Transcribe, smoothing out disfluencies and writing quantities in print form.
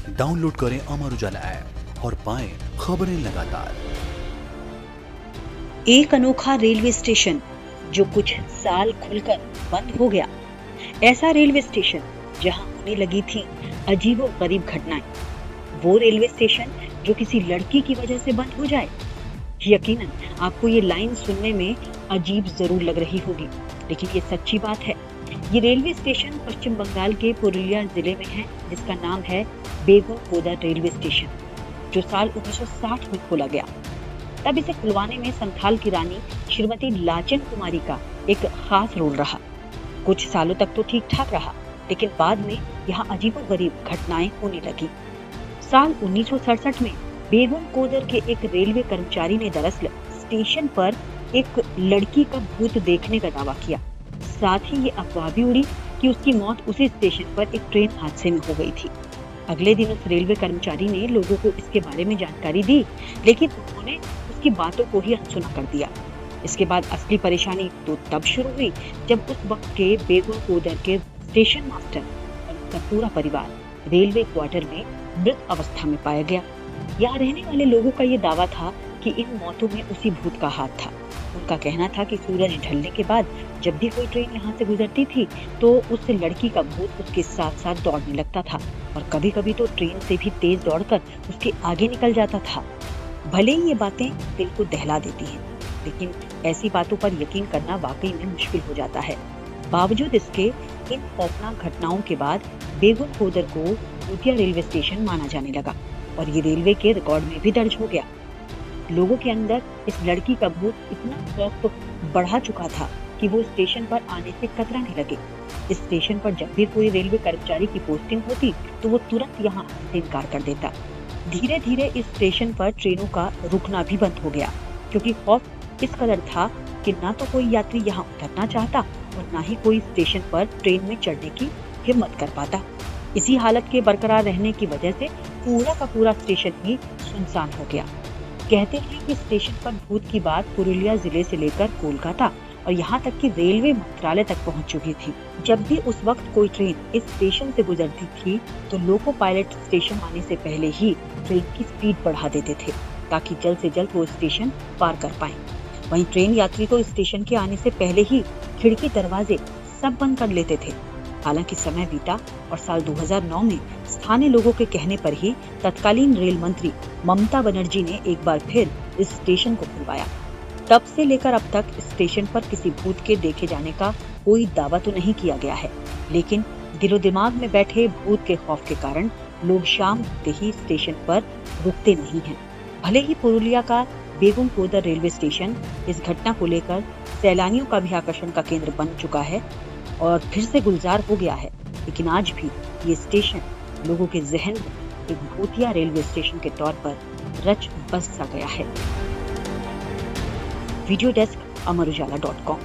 Download करें Amar Ujala app और पाएं खबरें लगातार। एक अनोखा रेलवे स्टेशन जो कुछ साल खुलकर बंद हो गया। ऐसा रेलवे स्टेशन जहां होने लगी थी अजीबोगरीब घटनाएं। वो रेलवे स्टेशन जो किसी लड़की की वजह से बंद हो जाए। यकीनन आपको ये लाइन सुनने में अजीब जरूर लग रही होगी, लेकिन ये सच्ची बात है। ये रेलवे स्टेशन पश्चिम बंगाल के पुरुलिया जिले में है, जिसका नाम है बेगुनकोदर रेलवे स्टेशन, जो साल 1960 में खोला गया। तब इसे खुलवाने में संथाल की रानी श्रीमती लाचन कुमारी का एक खास रोल रहा। कुछ सालों तक तो ठीक ठाक रहा, लेकिन बाद में यहाँ अजीबोगरीब घटनाएं होने लगी। साल 1967 में बेगुनकोदर के एक रेलवे कर्मचारी ने दरअसल स्टेशन पर एक लड़की का भूत देखने का दावा किया। साथ ही ये अफवाह भी उड़ी कि उसकी मौत उसी स्टेशन पर एक ट्रेन हादसे में हो गई थी। अगले दिन उस रेलवे कर्मचारी ने लोगों को इसके बारे में जानकारी दी, लेकिन उन्होंने उसकी बातों को ही अनसुना कर दिया। इसके बाद असली परेशानी तो तब शुरू हुई जब उस वक्त के बेगुनकोदर के स्टेशन मास्टर और उसका पूरा परिवार रेलवे क्वार्टर में मृत अवस्था में पाया गया। यहाँ रहने वाले लोगों का ये दावा था कि इन मौतों में उसी भूत का हाथ था। उनका कहना था कि सूरज ढलने के बाद जब भी कोई ट्रेन यहाँ से गुजरती थी तो उस लड़की का भूत उसके साथ साथ दौड़ने लगता था और कभी कभी तो ट्रेन से भी तेज दौड़कर उसके आगे निकल जाता था। भले ही ये बातें दिल को दहला देती हैं, लेकिन ऐसी बातों पर यकीन करना वाकई में मुश्किल हो जाता है। बावजूद इसके इन खौफनाक घटनाओं के बाद बेगुनकोदर को भूतिया रेलवे स्टेशन माना जाने लगा और ये रेलवे के रिकॉर्ड में भी दर्ज हो गया। लोगों के अंदर इस लड़की का भूत इतना खौफ बढ़ा चुका था कि वो स्टेशन पर आने से कतराने लगे। इस स्टेशन पर जब भी कोई रेलवे कर्मचारी की पोस्टिंग होती तो वो तुरंत यहाँ से इनकार कर देता। धीरे धीरे इस स्टेशन पर ट्रेनों का रुकना भी बंद हो गया, क्योंकि खौफ इस कदर था कि ना तो कोई यात्री यहाँ उतरना चाहता और ना ही कोई स्टेशन पर ट्रेन में चढ़ने की हिम्मत कर पाता। इसी हालत के बरकरार रहने की वजह से पूरा का पूरा स्टेशन ही सुनसान हो गया। कहते हैं कि स्टेशन पर भूत की बात पुरुलिया जिले से लेकर कोलकाता और यहाँ तक कि रेलवे मंत्रालय तक पहुँच चुकी थी। जब भी उस वक्त कोई ट्रेन इस स्टेशन से गुजरती थी तो लोको पायलट स्टेशन आने से पहले ही ट्रेन की स्पीड बढ़ा देते थे ताकि जल्द से जल्द वो स्टेशन पार कर पाए। वहीं ट्रेन यात्री तो स्टेशन के आने से पहले ही खिड़की दरवाजे सब बंद कर लेते थे। हालांकि समय बीता और साल 2009 में स्थानीय लोगों के कहने पर ही तत्कालीन रेल मंत्री ममता बनर्जी ने एक बार फिर इस स्टेशन को खुलवाया। तब से लेकर अब तक स्टेशन पर किसी भूत के देखे जाने का कोई दावा तो नहीं किया गया है, लेकिन दिलो दिमाग में बैठे भूत के खौफ के कारण लोग शाम होते ही स्टेशन पर रुकते नहीं हैं। भले ही पुरुलिया का बेगुनकोदर रेलवे स्टेशन इस घटना को लेकर सैलानियों का भी आकर्षण का केंद्र बन चुका है और फिर से गुलजार हो गया है, लेकिन आज भी ये स्टेशन लोगों के जहन में एक भूतिया रेलवे स्टेशन के तौर पर रच बस सा गया है। वीडियो डेस्क अमर उजाला.com।